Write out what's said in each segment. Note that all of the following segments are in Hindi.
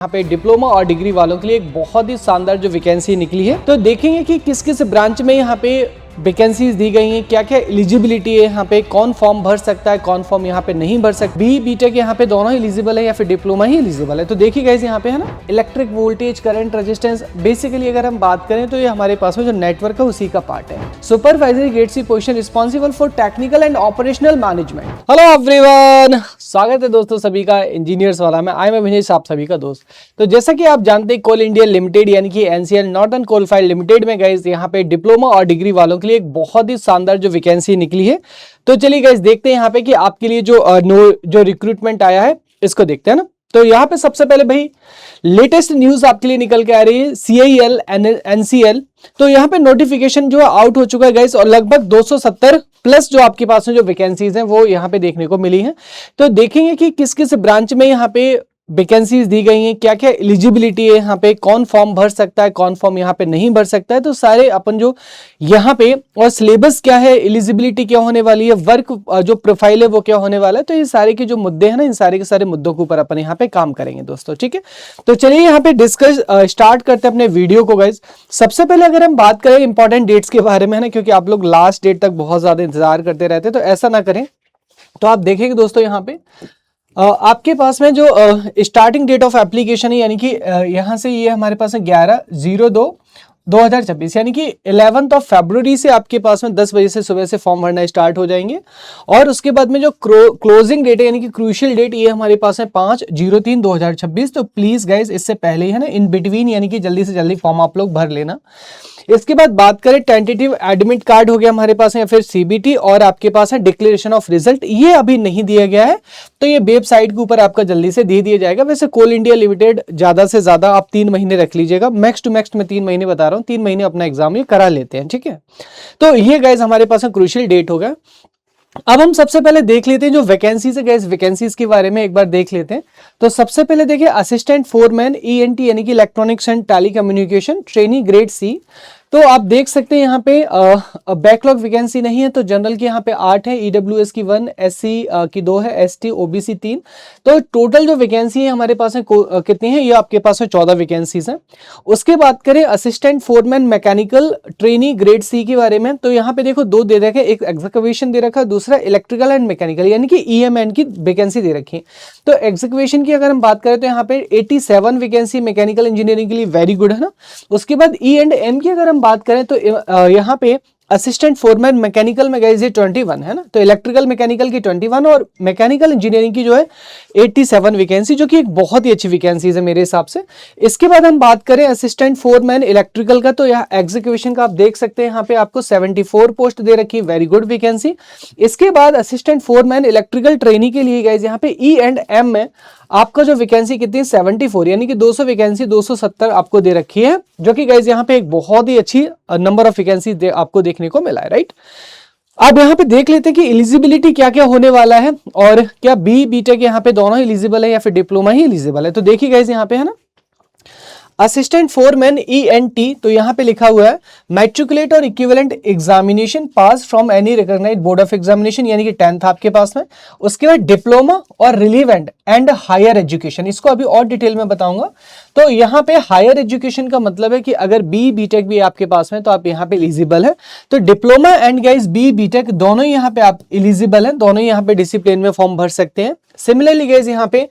यहाँ पे डिप्लोमा और डिग्री वालों के लिए एक बहुत ही शानदार जो वैकेंसी निकली है, तो देखेंगे कि किस किस ब्रांच में यहाँ पे वैकेंसीज दी गई हैं, क्या क्या एलिजिबिलिटी है, यहाँ पे कौन फॉर्म भर सकता है, कौन फॉर्म यहाँ पे नहीं भर सकता, बीटेक यहाँ पे दोनों एलिजिबल है या फिर डिप्लोमा ही एलिजिबल है। तो देखिए गाइस यहाँ पे है ना, electric voltage, current, resistance, basically अगर हम बात करें तो ये हमारे पास में जो नेटवर्क है उसी का पार्ट है। Supervisory grade C position responsible for technical and operational management. Hello everyone, स्वागत है दोस्तों सभी का इंजीनियर्स वाला में। आई एम विनेश, आप सभी का दोस्त। तो जैसा कि आप जानते हैं, कोल इंडिया लिमिटेड यानी कि एनसीएल नॉर्दर्न कोलफील्ड लिमिटेड में गाइस यहाँ पे डिप्लोमा और डिग्री वालों के लिए एक बहुत ही शानदार जो वैकेंसी निकली है। तो चलिए गाइस देखते हैं यहाँ पे कि आपके लिए जो रिक्रूटमेंट आया है इसको देखते हैं ना। तो यहाँ पे सबसे पहले भाई लेटेस्ट न्यूज आपके लिए निकल के आ रही है, CIL NCL। तो यहाँ पे नोटिफिकेशन जो आउट हो चुका है गाइस, और लगभग 270 प्लस जो आपके पास में जो वैकेंसीज हैं वो यहाँ पे देखने को मिली हैं। तो देखेंगे कि किस किस ब्रांच में यहाँ पे वैकेंसीज दी गई हैं, क्या क्या एलिजिबिलिटी है, यहाँ पे कौन फॉर्म भर सकता है, कौन फॉर्म यहाँ पे नहीं भर सकता है। तो सारे अपन जो यहाँ पे, और सिलेबस क्या है, एलिजिबिलिटी क्या होने वाली है, वर्क जो प्रोफाइल है वो क्या होने वाला है। तो ये सारे के जो मुद्दे हैं ना, इन सारे के सारे मुद्दों के ऊपर अपन यहाँ पे काम करेंगे दोस्तों, ठीक है। तो चलिए यहाँ पे डिस्कस स्टार्ट करते हैं अपने वीडियो को गाइज। सबसे पहले अगर हम बात करें इंपॉर्टेंट डेट्स के बारे में है ना, क्योंकि आप लोग लास्ट डेट तक बहुत ज्यादा इंतजार करते रहते हैं, तो ऐसा ना करें। तो आप देखेंगे दोस्तों यहाँ पे आपके पास में जो स्टार्टिंग डेट ऑफ एप्लीकेशन है, यानी कि यहाँ से ये हमारे पास है 11/02/2026, यानी कि 11 फरवरी से आपके पास में 10 बजे से सुबह से फॉर्म भरना स्टार्ट हो जाएंगे। और उसके बाद में जो क्लोजिंग डेट है यानी कि क्रूशियल डेट, ये हमारे पास है 5/03/2026। तो प्लीज गाइज इससे पहले ही है ना, इन बिटवीन यानी कि जल्दी से जल्दी फॉर्म आप लोग भर लेना। इसके बाद बात करें, टेंटेटिव एडमिट कार्ड हो गया हमारे पास है, या फिर CBT, और आपके पास है डिक्लेरेशन ऑफ रिजल्ट, ये अभी नहीं दिया गया है। तो ये वेबसाइट के ऊपर आपका जल्दी से दे दिया जाएगा। वैसे कोल इंडिया लिमिटेड ज्यादा से ज्यादा आप 3 महीने रख लीजिएगा, मैक्स टू मैक्स मैं 3 महीने बता रहा हूँ, 3 महीने अपना एग्जाम ये करा लेते हैं, ठीक है। तो ये गाइज हमारे पास क्रूशियल डेट होगा। अब हम सबसे पहले देख लेते हैं जो वैकेंसीज है गाइस, वैकेंसीज के बारे में एक बार देख लेते हैं। तो सबसे पहले देखिए, असिस्टेंट फोरमैन ENT यानी कि electronics and telecommunication trainee grade C। तो आप देख सकते हैं यहाँ पे बैकलॉग वैकेंसी नहीं है, तो जनरल की यहाँ पे 8 है, EWS की 1, SC की 2 है, ST OBC 3। तो टोटल जो वैकेंसी है हमारे पास है कितनी है, ये आपके पास है 14 वैकेंसीज हैं। उसके बात करें assistant foreman mechanical trainee grade C के बारे में, तो यहाँ पे देखो 2 दे रखे, एक एग्जीक्यूशन दे रखा है, दूसरा इलेक्ट्रिकल एंड मैकेनिकल यानी कि EMN की वैकेंसी दे रखी है। तो एग्जीक्यूशन की अगर हम बात करें तो यहाँ पे 87 वैकेंसी मैकेनिकल इंजीनियरिंग के लिए, वेरी गुड है ना। उसके बाद E&M की अगर हम बात करें तो यहाँ पे असिस्टेंट फोरमैन मैकेनिकल में गाइस ये 21 है ना। तो इलेक्ट्रिकल मैकेनिकल की 21 और मैकेनिकल इंजीनियरिंग की जो है 87 वैकेंसी, जो कि एक बहुत ही अच्छी वैकेंसी है मेरे हिसाब से। इसके बाद हम बात करें असिस्टेंट फोरमैन इलेक्ट्रिकल का, तो यहाँ एग्जीक्यूशन का आप देख सकते हैं, यहाँ पे आपको 74 पोस्ट दे रखी है, वेरी गुड वैकेंसी। इसके बाद असिस्टेंट फोरमैन इलेक्ट्रिकल ट्रेनी के लिए गाइस यहाँ पे E&M में आपका जो वैकेंसी कितनी है 74, यानी कि 200 वैकेंसी 270 आपको दे रखी है, जो कि गाइस यहाँ पे एक बहुत ही अच्छी नंबर ऑफ वैकेंसी आपको देखने को मिला है, राइट। अब यहाँ पे देख लेते हैं कि एलिजिबिलिटी क्या क्या होने वाला है, और क्या BTech यहाँ पे दोनों एलिजिबल है या फिर डिप्लोमा ही एलिजिबल है। तो देखिए गाइस यहाँ पे है ना, असिस्टेंट फोरमैन ENT, तो यहाँ पे लिखा हुआ है मैट्रिकुलेट और equivalent examination pass from any recognised board of examination, यानी कि 10th आपके पास में। उसके बाद डिप्लोमा और रिलीवेंट एंड हायर एजुकेशन, इसको अभी और डिटेल में बताऊंगा। तो यहाँ पे हायर एजुकेशन का मतलब है कि अगर BTech भी आपके पास में तो आप यहाँ पे एलिजिबल है। तो डिप्लोमा एंड गाइस BTech दोनों यहाँ पे आप एलिजिबल हैं, दोनों यहाँ पे डिसिप्लिन में फॉर्म भर सकते हैं। सिमिलरली गाइस यहाँ पे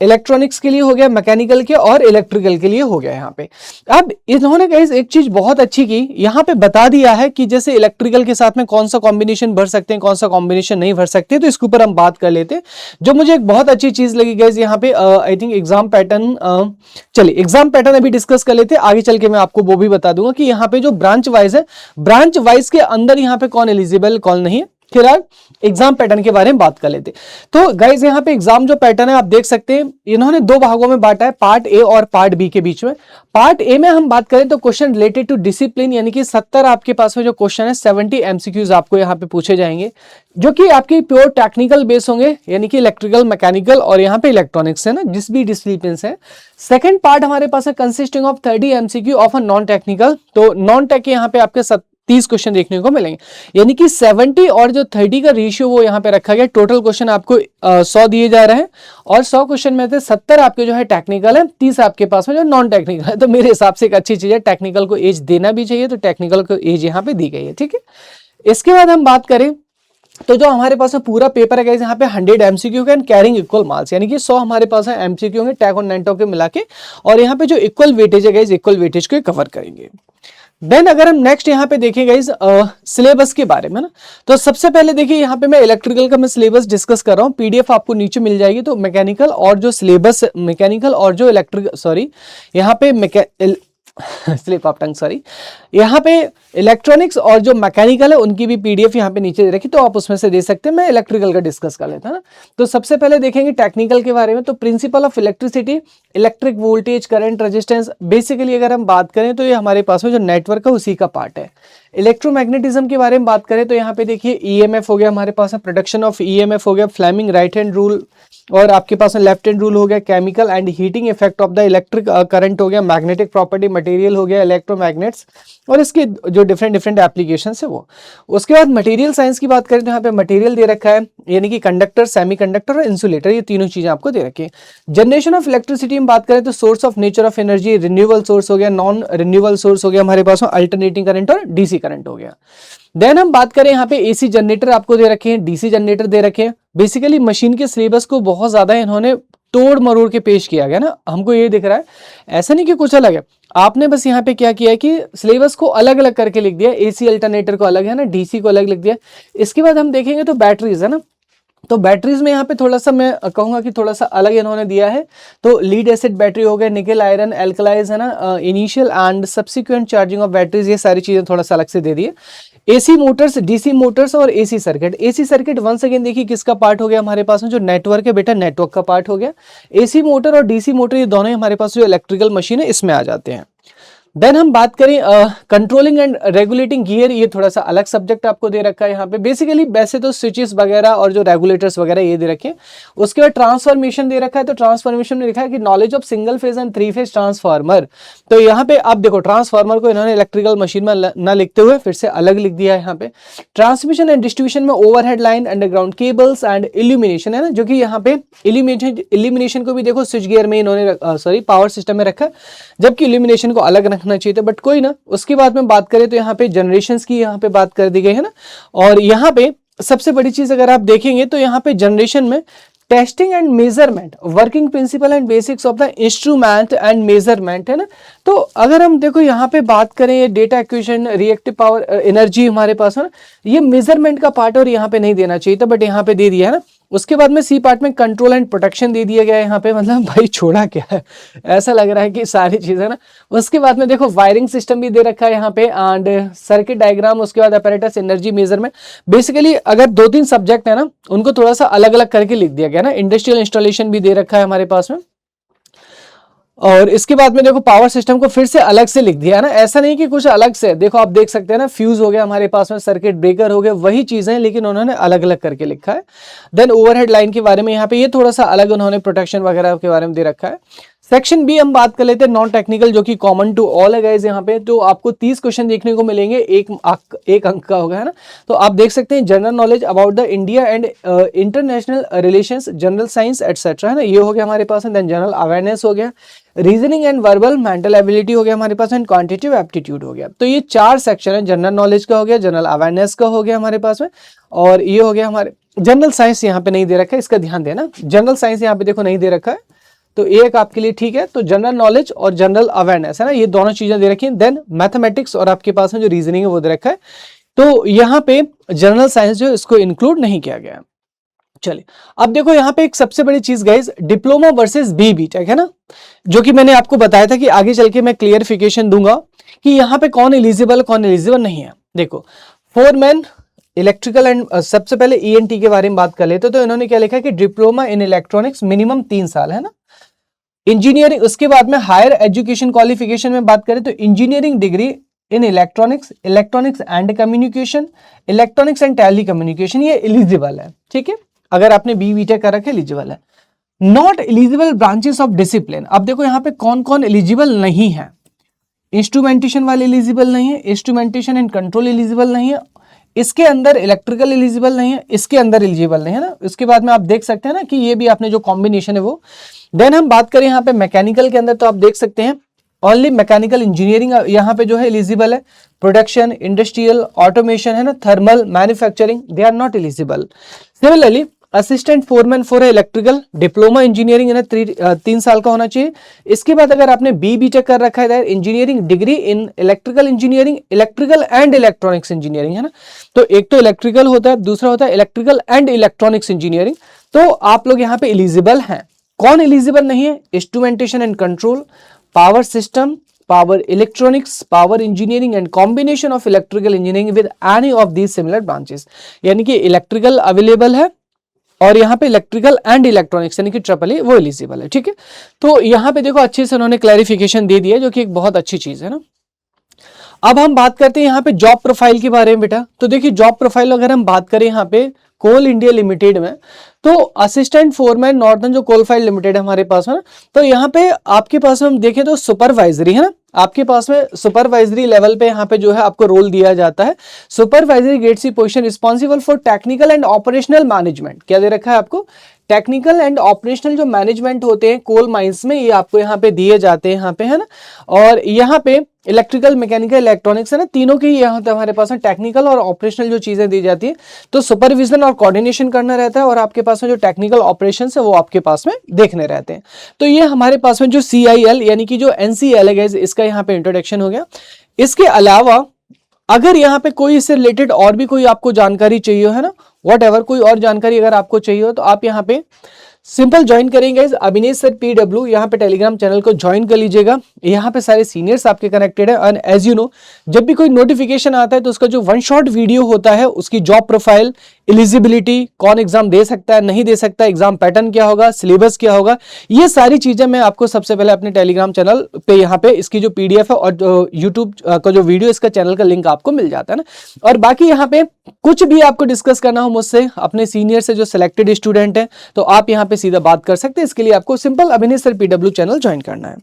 इलेक्ट्रॉनिक्स के लिए हो गया, मैकेनिकल के और इलेक्ट्रिकल के लिए हो गया यहाँ पे। अब इन्होंने गाइस एक चीज बहुत अच्छी की, यहाँ पे बता दिया है कि जैसे इलेक्ट्रिकल के साथ में कौन सा कॉम्बिनेशन भर सकते हैं, कौन सा कॉम्बिनेशन नहीं भर सकते। तो इसके ऊपर हम बात कर लेते हैं। जो मुझे एक बहुत अच्छी चीज लगी गाइस यहाँ पे, आई थिंक एग्जाम पैटर्न, चलिए एग्जाम पैटर्न अभी डिस्कस कर लेते हैं, आगे चल के मैं आपको वो भी बता दूंगा कि यहाँ पे जो ब्रांच वाइज है, ब्रांच वाइज के अंदर यहाँ पे कौन एलिजिबल कौन नहीं है। फिलहाल एग्जाम पैटर्न के बारे में बात कर लेते हैं। तो गाइज यहाँ पे एग्जाम जो पैटर्न है आप देख सकते हैं, इन्होंने 2 भागों में बांटा है, पार्ट A और पार्ट B के बीच में। पार्ट A में हम बात करें तो क्वेश्चन रिलेटेड टू डिसिप्लिन, यानी कि 70 आपके पास में जो क्वेश्चन है, 70 MCQs आपको यहाँ पे पूछे जाएंगे, जो कि आपकी प्योर टेक्निकल बेस होंगे, यानी कि इलेक्ट्रिकल, मैकेनिकल और यहाँ पे इलेक्ट्रॉनिक्स है ना, जिस भी डिसिप्लिन है। सेकंड पार्ट हमारे पास है consisting of 30 MCQ of a non technical. तो नॉन टेक यहाँ पे आपके 30 क्वेश्चन देखने को मिलेंगे, यानी कि 70 और जो 30 का रेशियो वो यहाँ पे रखा गया। टोटल क्वेश्चन आपको 100 दिए जा रहे हैं और 100 क्वेश्चन में से 70 आपके जो है टेक्निकल है, 30 आपके पास में जो नॉन टेक्निकल है। तो मेरे हिसाब से एक अच्छी चीज है, टेक्निकल को एज देना भी चाहिए, तो टेक्निकल को एज यहाँ पे दी गई है, ठीक है। इसके बाद हम बात करें तो जो हमारे पास में पूरा पेपर है गाइस, यहाँ पे 100 एमसीक्यू के एंड कैरिंग इक्वल मार्क्स, यानी कि 100 हमारे पास है एमसीक्यू के टैग और नैनटॉक के मिला के, और यहाँ पे जो इक्वल वेटेज है गाइस, इक्वल वेटेज को कवर करेंगे। देन अगर हम नेक्स्ट यहाँ पे देखें गाइस सिलेबस के बारे में ना, तो सबसे पहले देखिए यहाँ पे मैं इलेक्ट्रिकल का मैं सिलेबस डिस्कस कर रहा हूँ, पीडीएफ आपको नीचे मिल जाएगी। तो मैकेनिकल और जो सिलेबस, मैकेनिकल और जो इलेक्ट्रिक, सॉरी यहाँ pay slip of tongue, sorry, यहाँ पे इलेक्ट्रॉनिक्स और जो मैकेनिकल है उनकी भी पीडीएफ यहाँ पे नीचे दे रखी, तो आप उसमें से दे सकते हैं। मैं इलेक्ट्रिकल का डिस्कस कर लेता ना। तो सबसे पहले देखेंगे टेक्निकल के बारे में। तो principle of electricity, electric voltage, current, resistance, basically अगर हम बात करें तो ये हमारे पास में जो नेटवर्क है उसी का पार्ट है। इलेक्ट्रोमैग्नेटिज्म के बारे में बात करें तो यहाँ पे देखिए ईएमएफ हो गया हमारे पास में, प्रोडक्शन ऑफ ईएमएफ हो गया, फ्लेमिंग राइट हैंड रूल, और आपके पास में लेफ्ट हैंड रूल हो गया, chemical and heating effect of the electric current हो गया, मैग्नेटिक प्रॉपर्टी, मटेरियल हो गया, इलेक्ट्रोमैग्नेट्स और इसके जो डिफरेंट एप्लीकेशन है वो। उसके बाद मटेरियल साइंस की बात करें तो यहाँ पे मटेरियल दे रखा है, यानी कि कंडक्टर, सेमीकंडक्टर और इंसुलेटर, ये तीनों चीजें आपको दे रखी है। जनरेशन ऑफ इलेक्ट्रिसिटी में बात करें तो source of nature of energy, renewable source हो गया, नॉन रिन्यूएबल सोर्स हो गया हमारे पास में, अल्टरनेटिंग करंट और डीसी करंट हो गया। देन हम बात करें यहाँ पे एसी जनरेटर आपको दे रखे हैं, डीसी जनरेटर दे रखे हैं। बेसिकली मशीन के सिलेबस को बहुत ज्यादा इन्होंने तोड़ मरोड़ के पेश किया गया ना, हमको ये दिख रहा है, ऐसा नहीं कि कुछ अलग है। आपने बस यहाँ पे क्या किया है कि सिलेबस को अलग अलग करके लिख दिया, एसी अल्टरनेटर को अलग है ना, डीसी को अलग लिख दिया। इसके बाद हम देखेंगे तो बैटरीज है ना, तो बैटरीज में यहाँ पे थोड़ा सा मैं कहूंगा कि थोड़ा सा अलग इन्होंने दिया है। तो लीड एसिड बैटरी हो गया, निकल आयरन एल्कलाइज है ना, initial and subsequent charging of batteries, ये सारी चीजें थोड़ा सा अलग से दे दी है। एसी मोटर्स, डीसी मोटर्स और AC circuit. AC circuit once again देखिए किसका पार्ट हो गया हमारे पास में, जो नेटवर्क है बेटा, नेटवर्क का पार्ट हो गया। एसी मोटर और डीसी मोटर ये दोनों ही हमारे पास जो इलेक्ट्रिकल मशीन है इसमें आ जाते हैं। देन हम बात करें कंट्रोलिंग एंड रेगुलेटिंग गियर, ये थोड़ा सा अलग सब्जेक्ट आपको दे रखा है यहाँ पे। बेसिकली वैसे तो स्विचेस वगैरह और जो रेगुलेटर्स वगैरह ये दे रखे हैं। उसके बाद ट्रांसफॉर्मेशन दे रखा है, तो ट्रांसफॉर्मेशन में लिखा है कि knowledge of single phase and 3 phase transformer. तो यहाँ पे आप देखो ट्रांसफार्मर को इन्होंने इलेक्ट्रिकल मशीन में ना लिखते हुए फिर से अलग लिख दिया है यहाँ पे। ट्रांसमिशन एंड डिस्ट्रीब्यूशन में overhead line, underground cables and illumination है ना, जो कि यहाँ पे इल्यूमिनेशन को भी देखो स्विच गियर में इन्होंने सॉरी पावर सिस्टम में रखा, जबकि इल्यूमिनेशन को अलग रखना चाहिए था, बट कोई ना। उसके बाद में बात करें तो यहाँ पे जनरेशंस की यहाँ पे बात कर दी गई है ना, और यहाँ पे सबसे बड़ी चीज अगर आप देखेंगे तो यहाँ पे जनरेशन में testing and measurement, working principle and basics of the instrument and measurement है ना। तो अगर हम देखो यहाँ पे बात करें data acquisition, reactive power, energy हमारे पास है ना, ये मेजरमेंट का पार्ट और यहाँ पे नहीं देना चाहिए था, बट यहाँ पे दे दिया है ना। उसके बाद में सी पार्ट में कंट्रोल एंड प्रोटेक्शन दे दिया गया है यहाँ पे, मतलब भाई छोड़ा क्या है, ऐसा लग रहा है कि सारी चीजें ना। उसके बाद में देखो वायरिंग सिस्टम भी दे रखा है यहाँ पे, एंड सर्किट डायग्राम, उसके बाद अपैरेटस, एनर्जी मेजरमेंट। बेसिकली अगर 2-3 सब्जेक्ट है ना उनको थोड़ा सा अलग अलग करके लिख दिया गया ना। इंडस्ट्रियल इंस्टॉलेशन भी दे रखा है हमारे पास में, और इसके बाद में देखो पावर सिस्टम को फिर से अलग से लिख दिया है ना, ऐसा नहीं कि कुछ अलग से। देखो आप देख सकते हैं ना, फ्यूज हो गया हमारे पास में, सर्किट ब्रेकर हो गया, वही चीजें लेकिन उन्होंने अलग अलग करके लिखा है। देन ओवरहेड लाइन के बारे में यहाँ पे ये थोड़ा सा अलग उन्होंने प्रोटेक्शन वगैरह के बारे में दे रखा है। सेक्शन बी हम बात कर लेते हैं नॉन टेक्निकल, जो कि कॉमन टू ऑल है गाइस यहाँ पे। तो आपको 30 क्वेश्चन देखने को मिलेंगे, एक अंक का होगा है ना। तो आप देख सकते हैं general knowledge about the India and international relations, general science etcetera है ना, ये हो गया हमारे पास। देन जनरल अवेयरनेस हो गया, reasoning and verbal mental ability हो गया हमारे पास, एंड क्वांटिटेटिव एप्टीट्यूड हो गया। तो ये 4 सेक्शन है, जनरल नॉलेज का हो गया, जनरल अवेयरनेस का हो गया हमारे पास में, और ये हो गया हमारे जनरल साइंस यहाँ पे नहीं दे रखा है, इसका ध्यान देना। जनरल साइंस यहाँ पे देखो नहीं दे रखा है, तो एक आपके लिए ठीक है। तो जनरल नॉलेज और जनरल अवेयरनेस है ना, ये दोनों चीजें दे रखी हैं। देन मैथमेटिक्स और आपके पास में जो रीजनिंग है वो दे रखा है। तो यहाँ पे जनरल साइंस जो इसको इंक्लूड नहीं किया गया। चलिए अब देखो यहाँ पे एक सबसे बड़ी चीज गाइस, डिप्लोमा वर्सेस बीटेक है ना, जो कि मैंने आपको बताया था कि आगे चल के मैं क्लियरिफिकेशन दूंगा कि यहाँ पे कौन एलिजिबल कौन एलिजिबल नहीं है। देखो फोरमैन इलेक्ट्रिकल एंड सबसे पहले ईएनटी के बारे में बात कर लेते, तो इन्होंने क्या लिखा है कि डिप्लोमा इन इलेक्ट्रॉनिक्स मिनिमम 3 साल है ना। इंजीनियरिंग, उसके बाद में हायर एजुकेशन क्वालिफिकेशन में बात करें तो engineering degree in electronics, electronics and communication, electronics and telecommunication, ये एलिजिबल है, ठीक है। अगर आपने बीटेक कर रखे एलिजिबल है। Not eligible branches of discipline, अब देखो यहाँ पे कौन कौन एलिजिबल नहीं है। इंस्ट्रूमेंटेशन वाले एलिजिबल नहीं है, इंस्ट्रूमेंटेशन एंड कंट्रोल एलिजिबल नहीं है, इसके अंदर इलेक्ट्रिकल एलिजिबल नहीं है, इसके अंदर एलिजिबल नहीं है ना। इसके बाद में आप देख सकते हैं ना कि ये भी आपने जो कॉम्बिनेशन है वो। देन हम बात करें यहाँ पे मैकेनिकल के अंदर, तो आप देख सकते हैं ओनली मैकेनिकल इंजीनियरिंग यहाँ पे जो है एलिजिबल है। प्रोडक्शन, इंडस्ट्रियल, ऑटोमेशन है ना, thermal, manufacturing, they are not eligible. Similarly assistant foreman for electrical, diploma engineering है ना 3 साल का होना चाहिए। इसके बाद अगर आपने बीटेक कर रखा है engineering degree in electrical engineering, electrical and electronics engineering है ना, तो एक तो इलेक्ट्रिकल होता है, दूसरा होता है इलेक्ट्रिकल एंड इलेक्ट्रॉनिक्स इंजीनियरिंग, तो आप लोग यहाँ पे एलिजिबल हैं। कौन एलिजिबल नहीं है? Instrumentation and control, power system, power electronics, power engineering and combination of electrical engineering with any of these similar branches, यानी कि इलेक्ट्रिकल अवेलेबल है और यहाँ पे इलेक्ट्रिकल एंड इलेक्ट्रॉनिक्स यानी कि ट्रिपल ए वो एलिजिबल है। ठीक है, तो यहाँ पे देखो अच्छे से उन्होंने क्लैरिफिकेशन दे दिया, जो कि एक बहुत अच्छी चीज है ना। अब हम बात करते हैं यहाँ पे जॉब प्रोफाइल के बारे में बेटा। तो देखिए जॉब प्रोफाइल अगर हम बात करें यहाँ पे कोल इंडिया लिमिटेड में, तो असिस्टेंट फोरमैन नॉर्दर्न जो कोलफाइल लिमिटेड है हमारे पास में ना, तो यहाँ पे आपके पास में हम देखें तो सुपरवाइजरी है ना, आपके पास में सुपरवाइजरी लेवल पे यहाँ पे जो है आपको रोल दिया जाता है। Supervisory grade C position, responsible for technical and operational management. क्या दे रखा है आपको? टेक्निकल एंड ऑपरेशनल जो मैनेजमेंट होते हैं कोल माइंस में, ये आपको यहाँ पे दिए जाते हैं यहाँ पे है ना। और यहाँ पे इलेक्ट्रिकल, मैकेनिकल, इलेक्ट्रॉनिक्स है ना, तीनों की यहाँ पे हमारे पास में टेक्निकल और ऑपरेशनल जो चीजें दी जाती है, तो सुपरविजन और कोऑर्डिनेशन करना रहता है, और आपके पास में जो टेक्निकल ऑपरेशंस है वो आपके पास में देखने रहते हैं। तो ये हमारे पास में जो CIL यानी कि जो NCL है इसका यहाँ पे इंट्रोडक्शन हो गया। इसके अलावा अगर यहाँ पे कोई इससे रिलेटेड और भी कोई आपको जानकारी चाहिए है ना, व्हाटएवर कोई और जानकारी अगर आपको चाहिए हो, तो आप यहाँ पे सिंपल ज्वाइन करेंगे अभिनेश सर PW, यहाँ पे टेलीग्राम चैनल को ज्वाइन कर लीजिएगा। यहाँ पे सारे सीनियर्स आपके कनेक्टेड है, एंड एज यू नो जब भी कोई नोटिफिकेशन आता है तो उसका जो 1 शॉट वीडियो होता है, उसकी जॉब प्रोफाइल, एलिजिबिलिटी, कौन एग्जाम दे सकता है नहीं दे सकता, एग्जाम पैटर्न क्या होगा, सिलेबस क्या होगा, ये सारी चीजें मैं आपको सबसे पहले अपने टेलीग्राम चैनल पे यहाँ पे इसकी जो PDF है और यूट्यूब का जो वीडियो, इसका चैनल का लिंक आपको मिल जाता है ना। और बाकी यहाँ पे कुछ भी आपको डिस्कस करना हो मुझसे, अपने सीनियर से जो सिलेक्टेड स्टूडेंट है, तो आप यहाँ पे सीधा बात कर सकते हैं। इसके लिए आपको simple Abhinesh sir PW channel join करना है।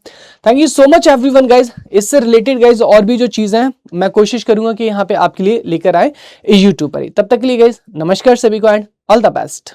Thank you so much everyone guys. इससे रिलेटेड गाइज और भी जो चीजें हैं मैं कोशिश करूंगा कि यहाँ पे आपके लिए लेकर आए यूट्यूब पर ही। तब तक के लिए गाइज नमस्कार सभी को एंड ऑल द बेस्ट।